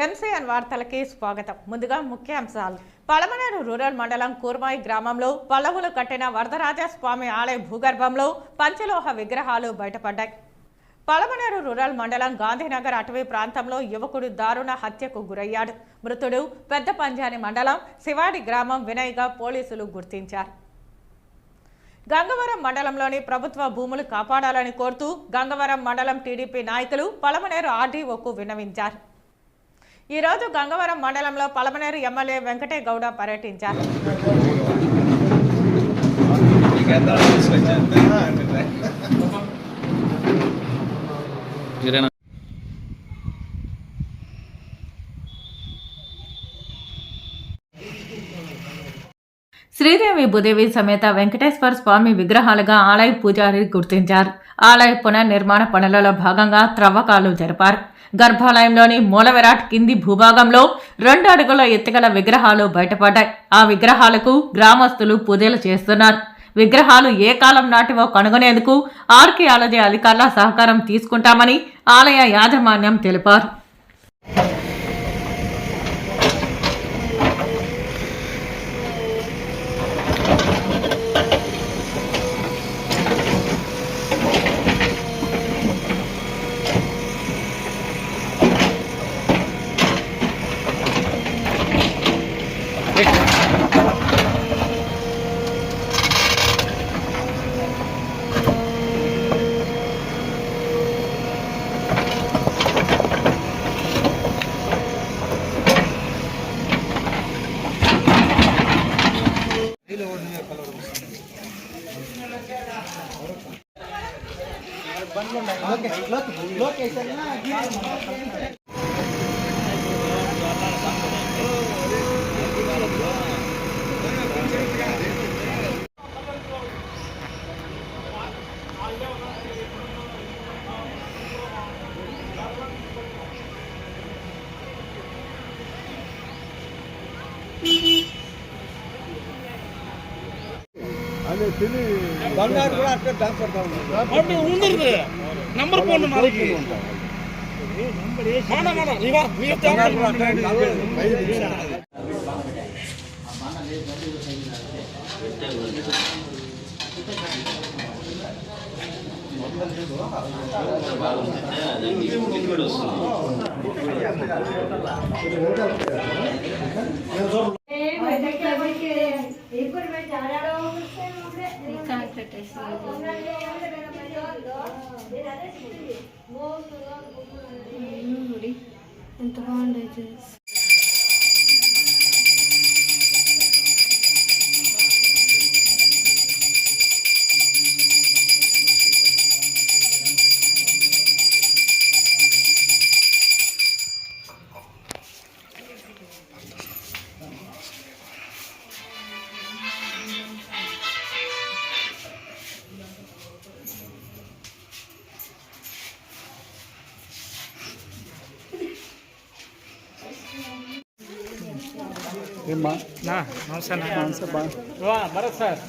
MCN వార్తలకి స్వాగతం. ముందుగా ముఖ్యాంశాలు. పలమనేరు రూరల్ మండలం కూర్మాయి గ్రామంలో పల్లవులు కట్టిన వరదరాజస్వామి ఆలయ భూగర్భంలో పంచలోహ విగ్రహాలు బయటపడ్డాయి. పలమనేరు రూరల్ మండలం గాంధీనగర్ అటవీ ప్రాంతంలో యువకుడు దారుణ హత్యకు గురయ్యాడు. మృతుడు పెద్ద పంజాని మండలం శివాడి గ్రామం వినయ్గా పోలీసులు గుర్తించారు. గంగవరం మండలంలోని ప్రభుత్వ భూములు కాపాడాలని కోరుతూ గంగవరం మండలం టీడీపీ నాయకులు పలమనేరు ఆర్డీఓకు విన్నవించారు. ఈరోజు గంగవరం మండలంలో పలమనేరు ఎమ్మెల్యే వెంకటే గౌడ పర్యటించారు. శ్రీదేవి భూదేవి సమేత వెంకటేశ్వర స్వామి విగ్రహాలుగా ఆలయ పూజారి గుర్తించారు. ఆలయ పునర్నిర్మాణ పనులలో భాగంగా త్రవ్వకాలు జరిపారు. గర్భాలయంలోని మూల విరాట్ కింది భూభాగంలో 2 అడుగుల ఎత్తుగల విగ్రహాలు బయటపడ్డాయి. ఆ విగ్రహాలకు గ్రామస్తులు పూజలు చేస్తున్నారు. విగ్రహాలు ఏ కాలం నాటివో కనుగొనేందుకు ఆర్కియాలజీ అధికారుల సహకారం తీసుకుంటామని ఆలయ యాజమాన్యం తెలిపారు. బంగారు కూడా అక్కడ డాన్స్ పడతా ఉంది నంబర్ ఫోన్ నాలుగు ఎంత బాగుంది. భరత్ సార్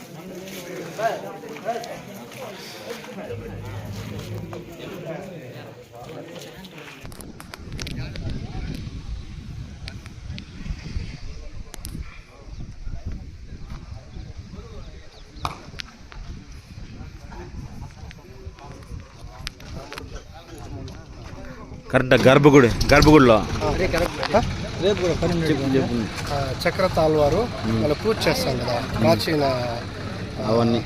కరెక్ట్ గర్భగుడిలో చక్ర తాల్వారు వాళ్ళు పూజ చేస్తాం కదా, ప్రాచీన అవన్నీ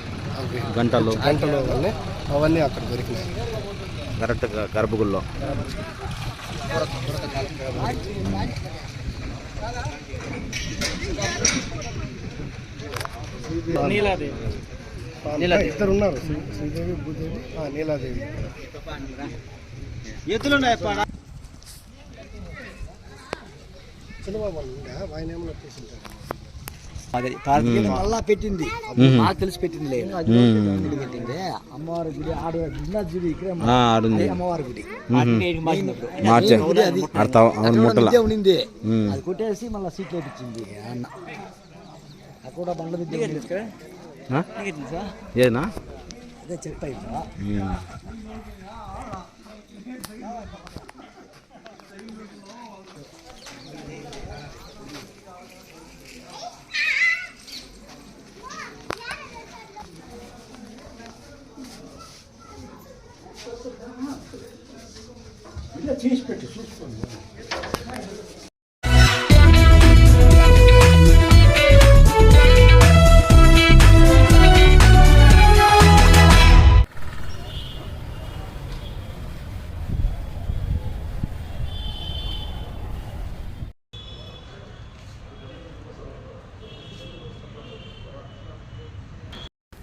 గంటలు అవన్నీ అక్కడ దొరికినాయి. కరెక్ట్ గర్భగుడిలో ఇద్దరు ఉన్నారు, శ్రీదేవి భూదేవి, నీలాదేవి. మళ్ళా పెట్టింది, నాకు తెలిసి పెట్టింది లేదు, పెట్టింది అమ్మవారి గుడి ఆడ ఇక్కడ అమ్మవారి గుడి ఉనింది. అది కొట్టేసి మళ్ళీ సీట్లు వేపించింది అన్న. అక్కడ బండ్ల ఏనా అదే చెప్తా. తీసి పెట్టి చూసుకోండి.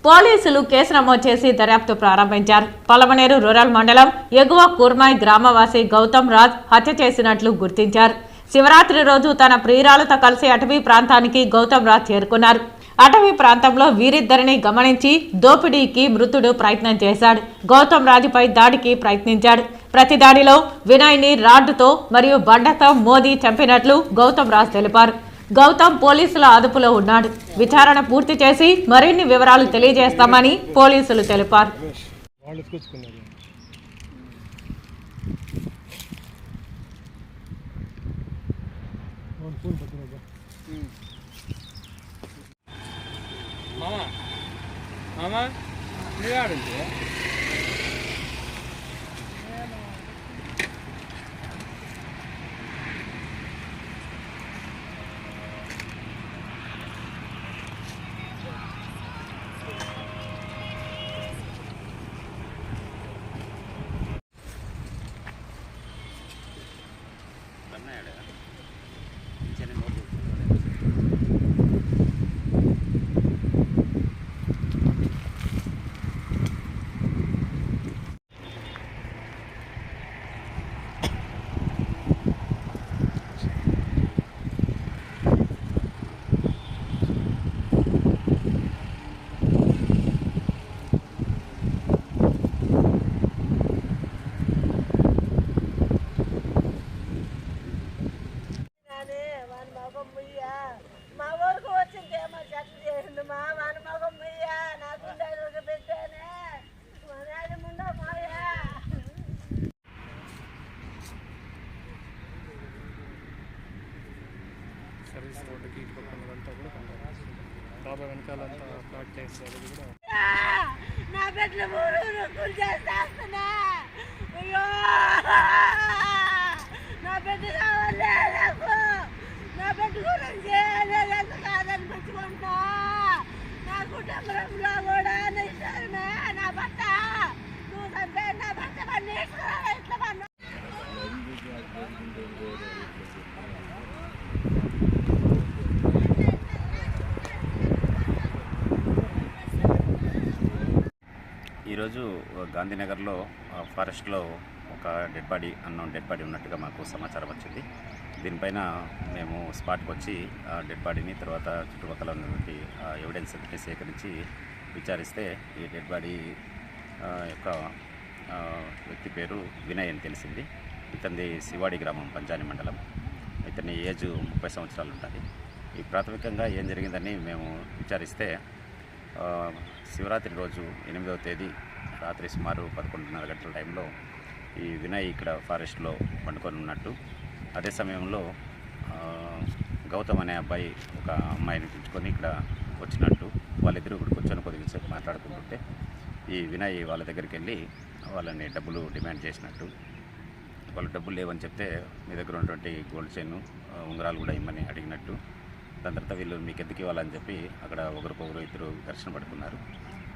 పోలీసులు కేసు నమోదు చేసి దర్యాప్తు ప్రారంభించారు. పలమనేరు రూరల్ మండలం ఎగువ కుర్మాయ్ గ్రామవాసి గౌతమ్ రాజ్ హత్య చేసినట్లు గుర్తించారు. శివరాత్రి రోజు తన ప్రియురాలతో కలిసి అటవీ ప్రాంతానికి గౌతమ్ రాజ్ చేరుకున్నారు. అటవీ ప్రాంతంలో వీరిద్దరిని గమనించి దోపిడీకి మృతుడు ప్రయత్నం చేశాడు. గౌతమ్ రాజుపై దాడికి ప్రయత్నించాడు. ప్రతి దాడిలో వినయ్ని రాడ్డుతో మరియు బండతో మోదీ చంపినట్లు గౌతమ్ రాజ్ తెలిపారు. గౌతమ్ పోలీసుల అదుపులో ఉన్నాడు. విచారణ పూర్తి చేసి మరిన్ని వివరాలు తెలియజేస్తామని పోలీసులు తెలిపారు. సర్వీస్ రోడ్డుకి ఇటు పక్కనంతా కూడా డాబా వెనకాలంతా ప్లాట్ చేస్తారు. అది కూడా నా బిడ్డలు ఊరు చేస్తాస్తున్నా. అయ్యో నా బిడ్డ కావాలి నాకు. నా బిడ్డ గురించి ఎంత కాదని పెట్టుకుంటా. నా కుటుంబంలో కూడా నిశ్చయమే. నా భర్త నువ్వు చంపే నా భర్త పని ఇట్లా పన్ను. ఈరోజు గాంధీనగర్లో ఫారెస్ట్లో ఒక అన్నోన్ డెడ్ బాడీ ఉన్నట్టుగా మాకు సమాచారం వచ్చింది. దీనిపైన మేము స్పాట్కి వచ్చి డెడ్ బాడీని తర్వాత చుట్టుపక్కల ఉన్నటువంటి ఎవిడెన్స్ ఒకటి సేకరించి విచారిస్తే ఈ డెడ్ బాడీ యొక్క వ్యక్తి పేరు వినయ్ అని తెలిసింది. ఇతనిది శివాడి గ్రామం, పంచాని మండలం. ఇతని ఏజ్ 30 సంవత్సరాలు ఉంటుంది. ఈ ప్రాథమికంగా ఏం జరిగిందని మేము విచారిస్తే శివరాత్రి రోజు 8వ తేదీ రాత్రి సుమారు 11:30 గంటల టైంలో ఈ వినయ్ ఇక్కడ ఫారెస్ట్లో పండుకొని ఉన్నట్టు, అదే సమయంలో గౌతమ్ అనే అబ్బాయి ఒక అమ్మాయిని పిలుచుకొని ఇక్కడ వచ్చినట్టు వాళ్ళిద్దరూ ఇక్కడ కూర్చొని కొద్దిసేపు మాట్లాడుకుంటుంటే ఈ వినయ్ వాళ్ళ దగ్గరికి వెళ్ళి వాళ్ళని డబ్బులు డిమాండ్ చేసినట్టు, వాళ్ళు డబ్బులు లేవని చెప్తే మీ దగ్గర ఉన్నటువంటి గోల్డ్ చైన్ ఉంగరాలు కూడా ఇమ్మని అడిగినట్టు, దాని తర్వాత వీళ్ళు మీకు ఎందుకు ఇవ్వాలని చెప్పి అక్కడ ఒకరికొకరు ఇద్దరు ఘర్షణ పడుతున్నారు.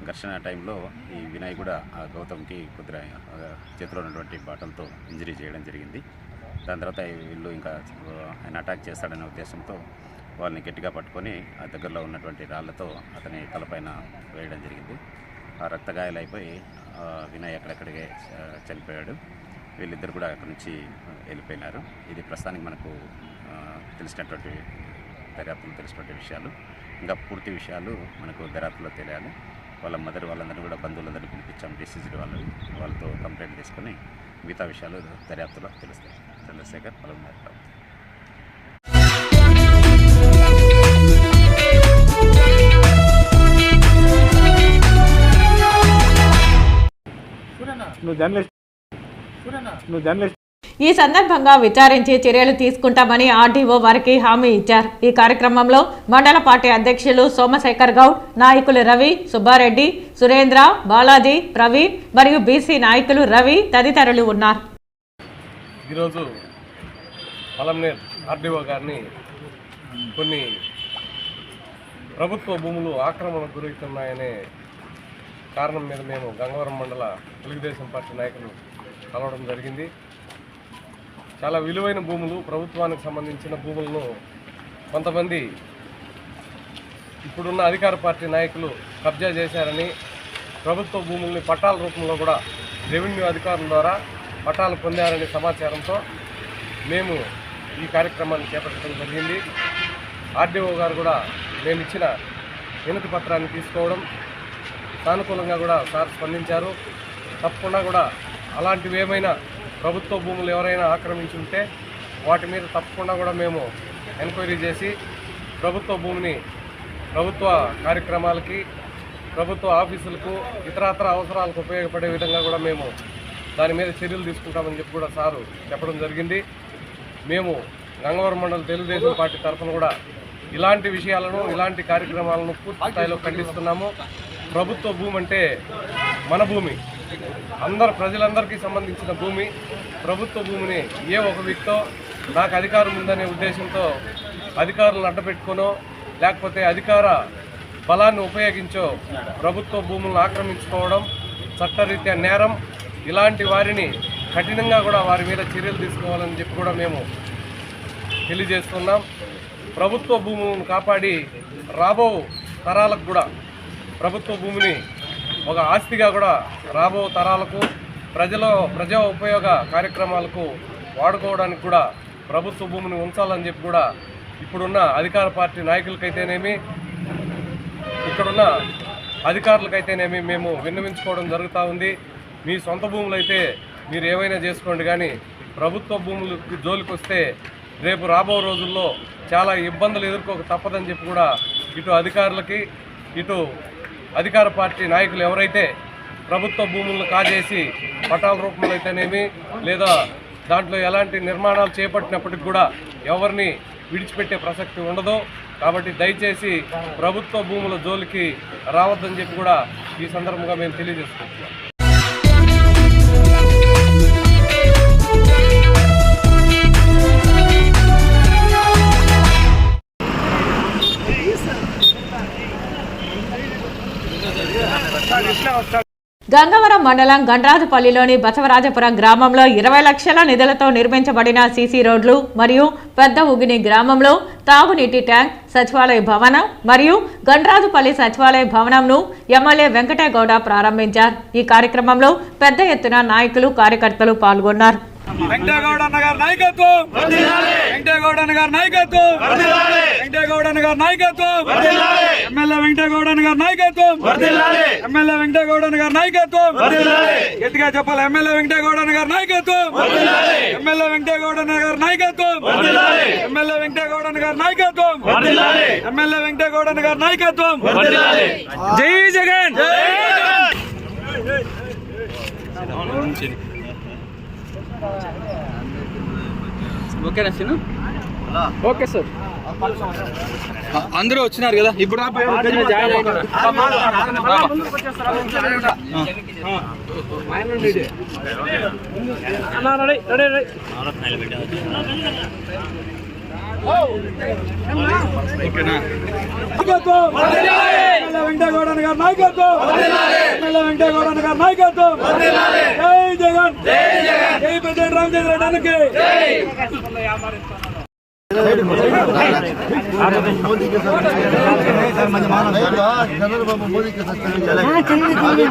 ఘర్షణ టైంలో ఈ వినయ్ కూడా ఆ గౌతమ్కి కొద్దిగా చేతిలో ఉన్నటువంటి బాటలతో ఇంజరీ చేయడం జరిగింది. దాని తర్వాత వీళ్ళు ఇంకా ఆయన అటాక్ చేస్తాడనే ఉద్దేశంతో వాళ్ళని గట్టిగా పట్టుకొని ఆ దగ్గరలో ఉన్నటువంటి రాళ్లతో అతని తలపైన వేయడం జరిగింది. ఆ రక్తగాయాలైపోయి వినయ్ అక్కడక్కడికే చనిపోయాడు. వీళ్ళిద్దరు కూడా అక్కడి నుంచి వెళ్ళిపోయినారు. ఇది ప్రస్తుతానికి మనకు తెలిసినటువంటి విషయాలు. ఇంకా పూర్తి విషయాలు మనకు దర్యాప్తులో తెలియాలి. వాళ్ళ మదర్ వాళ్ళందరినీ కూడా బంధువులందరినీ పిలిపించాం, డిసిజీ వాళ్ళతో కంప్లైంట్ తీసుకొని మిగతా విషయాలు దర్యాప్తులో తెలుస్తాయి. చంద్రశేఖర్, పలమనేరు. ఈ సందర్భంగా విచారించి చర్యలు తీసుకుంటామని ఆర్డీఓ వారికి హామీ ఇచ్చారు. ఈ కార్యక్రమంలో మండల పార్టీ అధ్యక్షులు సోమశేఖర్ గౌడ్, నాయకులు రవి, సుబ్బారెడ్డి, సురేంద్ర, బాలాజీ, ప్రవీణ్ మరియు బీసీ నాయకులు రవి తదితరులు ఉన్నారు. ఈరోజు పలంనేర్ ఆర్డీఓ గారిని కొన్ని ప్రభుత్వ భూములు ఆక్రమణకు గురవుతున్నాయనే కారణం మీద మేము గంగవరం మండల తెలుగుదేశం పార్టీ నాయకులు కలవడం జరిగింది. చాలా విలువైన భూములు, ప్రభుత్వానికి సంబంధించిన భూములను కొంతమంది ఇప్పుడున్న అధికార పార్టీ నాయకులు కబ్జా చేశారని, ప్రభుత్వ భూముల్ని పట్టాల రూపంలో కూడా రెవెన్యూ అధికారుల ద్వారా పట్టాలు పొందారనే సమాచారంతో మేము ఈ కార్యక్రమాన్ని చేపట్టడం జరిగింది. ఆర్డీఓ గారు కూడా మేము ఇచ్చిన వినతి పత్రాన్ని తీసుకోవడం, సానుకూలంగా కూడా సార్ స్పందించారు. తప్పకుండా కూడా అలాంటివి ఏమైనా ప్రభుత్వ భూములు ఎవరైనా ఆక్రమించి ఉంటే వాటి మీద తప్పకుండా కూడా మేము ఎంక్వైరీ చేసి ప్రభుత్వ భూమిని ప్రభుత్వ కార్యక్రమాలకి, ప్రభుత్వ ఆఫీసులకు, ఇతరత్ర అవసరాలకు ఉపయోగపడే విధంగా కూడా మేము దాని మీద చర్యలు తీసుకుంటామని చెప్పి కూడా సారు చెప్పడం జరిగింది. మేము గంగవరం మండల తెలుగుదేశం పార్టీ తరఫున కూడా ఇలాంటి విషయాలను, ఇలాంటి కార్యక్రమాలను పూర్తి స్థాయిలో ఖండిస్తున్నాము. ప్రభుత్వ భూమి అంటే మన భూమి, ప్రజలందరికీ సంబంధించిన భూమి. ప్రభుత్వ భూమిని ఏ ఒక వ్యక్తో నాకు అధికారం ఉందనే ఉద్దేశంతో అధికారులను అడ్డపెట్టుకునో లేకపోతే అధికార బలాన్ని ఉపయోగించో ప్రభుత్వ భూములను ఆక్రమించుకోవడం చట్టరీత్యా నేరం. ఇలాంటి వారిని కఠినంగా కూడా వారి మీద చర్యలు తీసుకోవాలని చెప్పి కూడా మేము తెలియజేస్తున్నాం. ప్రభుత్వ భూములను కాపాడి రాబో తరాలకు కూడా ప్రభుత్వ భూమిని ఒక ఆస్తిగా కూడా రాబో తరాలకు ప్రజా ఉపయోగ కార్యక్రమాలకు వాడుకోవడానికి కూడా ప్రభుత్వ భూమిని ఉంచాలని చెప్పి కూడా ఇప్పుడున్న అధికార పార్టీ నాయకులకైతేనేమి, ఇక్కడున్న అధికారులకైతేనేమి మేము విన్నవించుకోవడం జరుగుతూ ఉంది. మీ సొంత భూములు అయితే మీరు ఏమైనా చేసుకోండి, కానీ ప్రభుత్వ భూములకి జోలికి వస్తే రేపు రాబో రోజుల్లో చాలా ఇబ్బందులు ఎదుర్కోక తప్పదని చెప్పి కూడా ఇటు అధికారులకి, ఇటు అధికార పార్టీ నాయకులు ఎవరైతే ప్రభుత్వ భూములను కాజేసి పట్టాల రూపంలో అయితేనేమి లేదా దాంట్లో ఎలాంటి నిర్మాణాలు చేపట్టినప్పటికి కూడా ఎవరిని విడిచిపెట్టే ప్రసక్తి ఉండదు. కాబట్టి దయచేసి ప్రభుత్వ భూముల జోలికి రావద్దని చెప్పి కూడా ఈ సందర్భంగా మేము తెలియజేసుకుంటున్నాం. గంగవరం మండలం గండ్రాజుపల్లిలోని బసవరాజపురం గ్రామంలో 20 లక్షల నిధులతో నిర్మించబడిన సీసీ రోడ్లు మరియు పెద్ద ఉగిని గ్రామంలో తాగునీటి ట్యాంక్, సచివాలయ భవనం మరియు గండ్రాజుపల్లి సచివాలయ భవనంను ఎమ్మెల్యే వెంకటేగౌడ ప్రారంభించారు. ఈ కార్యక్రమంలో పెద్ద ఎత్తున నాయకులు, కార్యకర్తలు పాల్గొన్నారు. వెంకటేగౌడ అన్న గారి నాయకత్వం, వెంకటేగౌడ అన్న గారి నాయకత్వం, వెంకటేగౌడ అన్న గారి నాయకత్వం, ఎమ్మెల్యే వెంకటేగౌడ అన్న గారి నాయకత్వం, ఎమ్మెల్యే వెంకటేగౌడ అన్న గారి నాయకత్వం, గట్టిగా చెప్పాలి. ఎమ్మెల్యే వెంకటేగౌడ అన్న గారి నాయకత్వం, ఎమ్మెల్యే వెంకటేగౌడ అన్న గారి నాయకత్వం, ఎమ్మెల్యే వెంకటేగౌడ అన్న గారి నాయకత్వం, ఎమ్మెల్యే వెంకటేగౌడ అన్న గారి నాయకత్వం. జై జగన్. ఓకేనా సీను? ఓకే సార్, అందరూ వచ్చినారు కదా ఇప్పుడు. వెంకటేగౌడ గారి నాయకత్వం, ఎమ్మెల్యే వెంకటేగౌడ గారి నాయకత్వం. జై జగన్, జై ప్రెసిడెంట్ రామచంద్ర రెడ్డి. मोदी के साथ चंद्रबाबू मोदी के साथ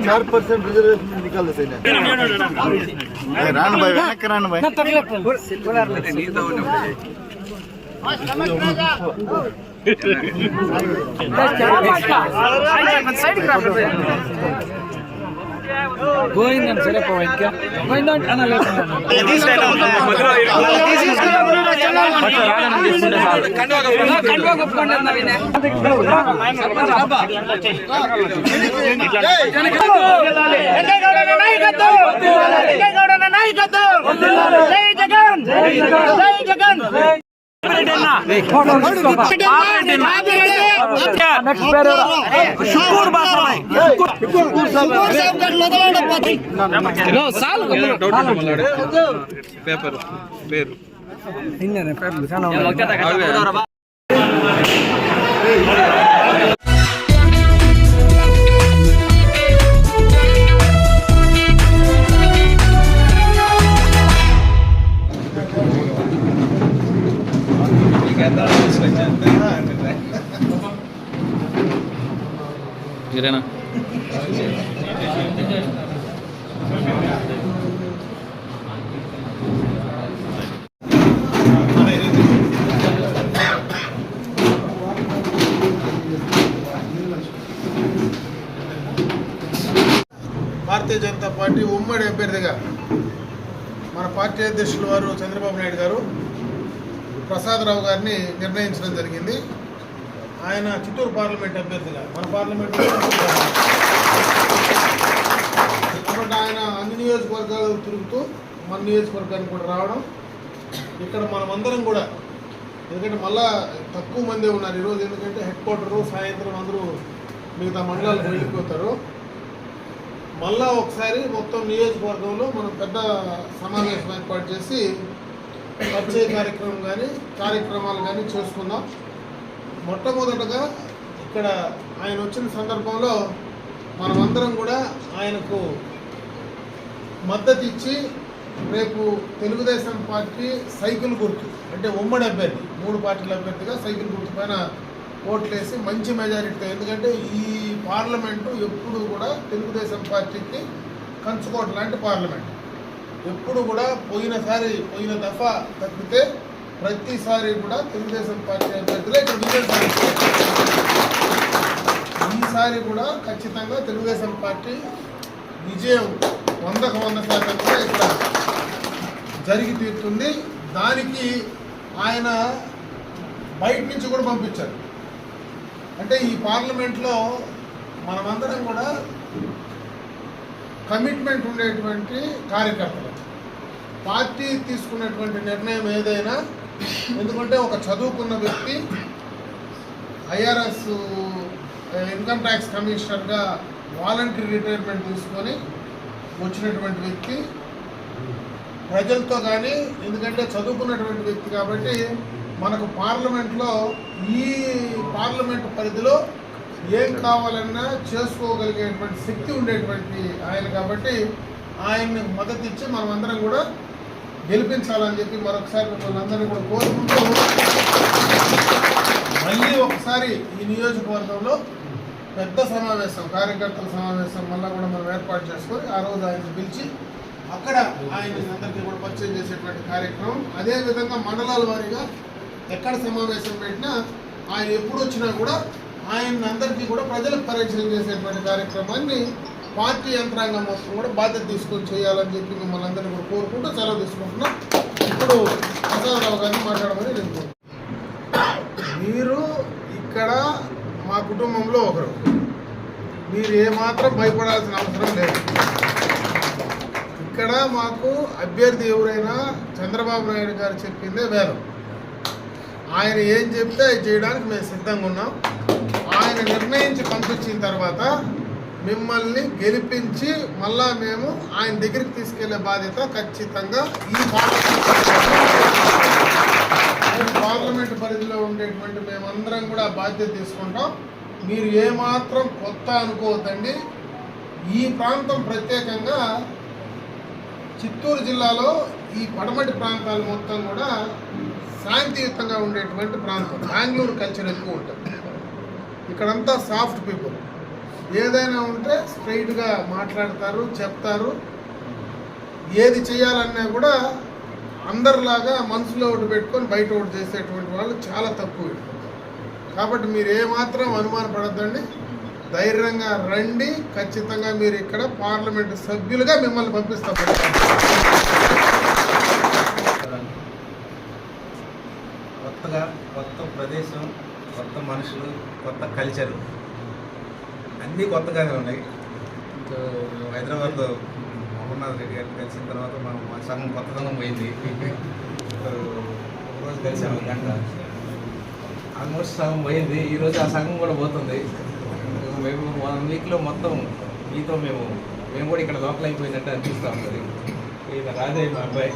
4% रिजर्वेशन निकाल देते हैं। रान भाई रान भाई గోవిందన్ సరే పోయింది గోవిందన్ అన్న నాయకత్వం. పేపర్ పేరు మీరేనా భారతీయ జనతా పార్టీ ఉమ్మడి అభ్యర్థిగా మన పార్టీ అధ్యక్షులు వారు చంద్రబాబు నాయుడు గారు ప్రసాదరావు గారిని నిర్ణయించడం జరిగింది. ఆయన చిత్తూరు పార్లమెంట్ అభ్యర్థిగా మన పార్లమెంట్ కాబట్టి ఆయన అన్ని నియోజకవర్గాలు తిరుగుతూ మన నియోజకవర్గానికి కూడా రావడం, ఇక్కడ మనమందరం కూడా ఎందుకంటే మళ్ళా తక్కువ మందే ఉన్నారు ఈరోజు, ఎందుకంటే హెడ్ క్వార్టరు సాయంత్రం అందరూ మిగతా మండలాలకు వెళ్ళిపోతారు. మళ్ళా ఒకసారి మొత్తం నియోజకవర్గంలో మనం పెద్ద సమావేశం ఏర్పాటు చేసి పరిచయ కార్యక్రమాలు కానీ చేసుకుందాం. మొట్టమొదటగా ఇక్కడ ఆయన వచ్చిన సందర్భంలో మనమందరం కూడా ఆయనకు మద్దతు ఇచ్చి రేపు తెలుగుదేశం పార్టీ సైకిల్ గుర్తు అంటే ఉమ్మడి అభ్యర్థి 3 పార్టీల అభ్యర్థిగా సైకిల్ గుర్తు పైన ఓట్లేసి మంచి మెజారిటీతో, ఎందుకంటే ఈ పార్లమెంటు ఎప్పుడు కూడా తెలుగుదేశం పార్టీకి కంచుకోట లాంటి పార్లమెంట్. ఎప్పుడు కూడా పోయిన దఫా తప్పితే ప్రతిసారి కూడా తెలుగుదేశం పార్టీ అభ్యర్థులే ఇక్కడ విజయం సాధించారు. ఈసారి కూడా ఖచ్చితంగా తెలుగుదేశం పార్టీ విజయం 100% కూడా ఇక్కడ జరిగి తీరుతుంది. దానికి ఆయన బయట నుంచి కూడా పంపించారు. అంటే ఈ పార్లమెంట్లో మనమందరం కూడా కమిట్మెంట్ ఉండేటువంటి కార్యకర్తలు, పార్టీ తీసుకున్నటువంటి నిర్ణయం ఏదైనా, ఎందుకంటే ఒక చదువుకున్న వ్యక్తి ఐఆర్ఎస్ ఇన్కమ్ ట్యాక్స్ కమిషనర్గా వాలంటరీ రిటైర్మెంట్ తీసుకొని వచ్చినటువంటి వ్యక్తి, ప్రజలతో కానీ ఎందుకంటే చదువుకున్నటువంటి వ్యక్తి కాబట్టి మనకు పార్లమెంట్లో ఈ పార్లమెంట్ పరిధిలో ఏం కావాలన్నా చేసుకోగలిగేటువంటి శక్తి ఉండేటువంటి ఆయన కాబట్టి ఆయన్ని మద్దతు ఇచ్చి మనమందరం కూడా గెలిపించాలని చెప్పి మరొకసారి మిమ్మల్ని అందరినీ కూడా కోరుకుంటూ మళ్ళీ ఒకసారి ఈ నియోజకవర్గంలో పెద్ద సమావేశం, కార్యకర్తల సమావేశం మళ్ళీ కూడా మనం ఏర్పాటు చేసుకొని ఆ రోజు ఆయన పిలిచి అక్కడ ఆయన అందరికీ కూడా పరిచయం చేసేటువంటి కార్యక్రమం. అదేవిధంగా మండలాల వారీగా ఎక్కడ సమావేశం పెట్టినా ఆయన ఎప్పుడు వచ్చినా కూడా ఆయన అందరికీ కూడా ప్రజలకు పరిచయం చేసేటువంటి కార్యక్రమాన్ని పార్టీ యంత్రాంగం మొత్తం కూడా బాధ్యత తీసుకొని చేయాలని చెప్పి మిమ్మల్ని అందరినీ కూడా కోరుకుంటూ సెలవు తీసుకుంటున్నాం. ఇప్పుడు ప్రసాదరావు గారిని మాట్లాడమని నేను కోరుకుంటున్నాను. మీరు ఇక్కడ మా కుటుంబంలో ఒకరు, మీరు ఏమాత్రం భయపడాల్సిన అవసరం లేదు. ఇక్కడ మాకు అభ్యర్థి ఎవరైనా చంద్రబాబు నాయుడు గారు చెప్పిందే వేదం. ఆయన ఏం చెప్తే అది చేయడానికి మేము సిద్ధంగా ఉన్నాం. ఆయన నిర్ణయించి పంపించిన తర్వాత మిమ్మల్ని గెలిపించి మళ్ళా మేము ఆయన దగ్గరికి తీసుకెళ్లే బాధ్యత ఖచ్చితంగా ఈ పార్లమెంట్ పరిధిలో ఉండేటువంటి మేమందరం కూడా బాధ్యత తీసుకుంటాం. మీరు ఏమాత్రం కొత్త అనుకోవద్దండి. ఈ ప్రాంతం ప్రత్యేకంగా చిత్తూరు జిల్లాలో ఈ పడమటి ప్రాంతాలు మొత్తం కూడా శాంతియుతంగా ఉండేటువంటి ప్రాంతం. బెంగళూరు కల్చర్ ఎక్కువ ఉంటుంది. ఇక్కడంతా సాఫ్ట్ పీపుల్, ఏదైనా ఉంటే స్ట్రైట్గా మాట్లాడతారు, చెప్తారు. ఏది చేయాలన్నా కూడా అందరిలాగా మనసులో ఒకటి పెట్టుకొని బయట ఒకటి చేసేటువంటి వాళ్ళు చాలా తక్కువ. కాబట్టి మీరు ఏమాత్రం అనుమానపడద్దండి, ధైర్యంగా రండి. ఖచ్చితంగా మీరు ఇక్కడ పార్లమెంటు సభ్యులుగా మిమ్మల్ని పంపిస్తాం. కొత్త ప్రదేశం, కొత్త మనుషులు, కొత్త కల్చరు అన్నీ కొత్తగానే ఉన్నాయి. హైదరాబాద్లో అమర్నాథ్ రెడ్డి గారిని కలిసిన తర్వాత మనం సగం కొత్తదనం పోయింది. ఒకరోజు కలిసాము, గంట ఆల్మోస్ట్ సగం పోయింది. ఈరోజు ఆ సగం కూడా పోతుంది. మేము 1 వీక్లో మొత్తం మీతో మేము కూడా ఇక్కడ లోకల్ అయిపోయినట్టు అనిపిస్తూ ఉంటుంది. ఈయన రాధయ్య మా అబ్బాయి,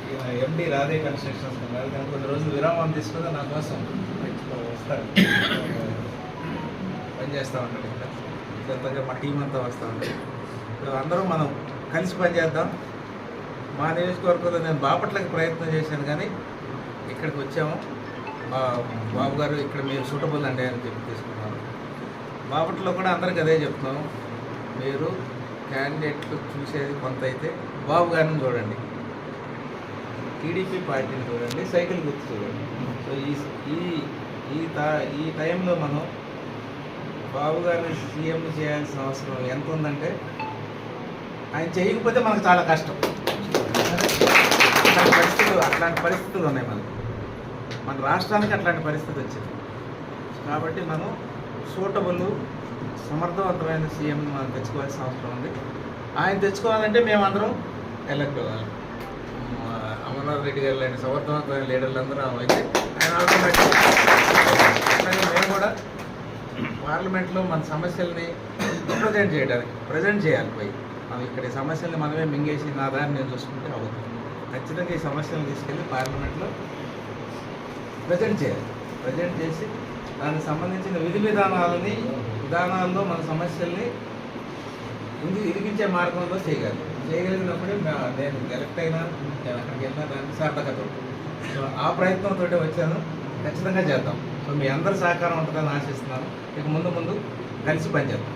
ఈయన ఎండి రాధయ్య కన్స్ట్రక్షన్స్ ఉన్నారు. కానీ కొన్ని రోజులు విరామం తీసుకుని నా కోసం వస్తాడు, పనిచేస్తూ ఉంటాడు. ఇక్కడ ఇదంతా మా టీం అంతా వస్తూ ఉంటుంది. అందరూ మనం కలిసి పనిచేద్దాం. మా నియోజకవర్గంలో నేను బాపట్లకి ప్రయత్నం చేశాను, కానీ ఇక్కడికి వచ్చాము. బాబు గారు ఇక్కడ మీరు సూటబుల్ అండి అని చెప్పి తీసుకున్నాను. బాపట్లలో కూడా అందరికి అదే చెప్తున్నాము, మీరు క్యాండిడేట్లు చూసేది కొంత అయితే బాబు గారిని చూడండి, టీడీపీ పార్టీని చూడండి, సైకిల్ గుర్తు చూడండి. సో ఈ టైంలో మనం బాబు గారిని సీఎం చేయాల్సిన అవసరం ఎంత ఉందంటే, ఆయన చేయకపోతే మనకు చాలా కష్టం. అట్లాంటి పరిస్థితులు ఉన్నాయి మన రాష్ట్రానికి అట్లాంటి పరిస్థితి వచ్చింది. కాబట్టి మనం సూటబుల్ సమర్థవంతమైన సీఎం మనం తెచ్చుకోవాల్సిన అవసరం ఉంది. ఆయన తెచ్చుకోవాలంటే మేమందరం ఎలక్ట్ అవ్వాలి. అమర్నాథ్ రెడ్డి గారు లాంటి సమర్థవంతమైన లీడర్లు అందరూ అయితే ఆయన ఆటోమేటిక్. అట్లాగే మేము కూడా పార్లమెంట్లో మన సమస్యల్ని ప్రజెంట్ చేయాలి. పోయి మనం ఇక్కడ సమస్యల్ని మనమే మింగేసి నా దాన్ని నేను చూసుకుంటే అవుతుంది. ఖచ్చితంగా ఈ సమస్యలను తీసుకెళ్ళి పార్లమెంట్లో ప్రజెంట్ చేసి దానికి సంబంధించిన విధానాల్లో మన సమస్యల్ని ఇరిగించే మార్గంలో చేయగలిగినప్పుడే నేను ఎలక్ట్ అయినా నేను అక్కడికి వెళ్ళినా దానికి సార్థకత. సో ఆ ప్రయత్నంతో వచ్చాను. ఖచ్చితంగా చేద్దాం. సో మీ అందరి సహకారం ఉంటుందని ఆశిస్తున్నాను. ఇక ముందు కలిసి పనిచేద్దాం.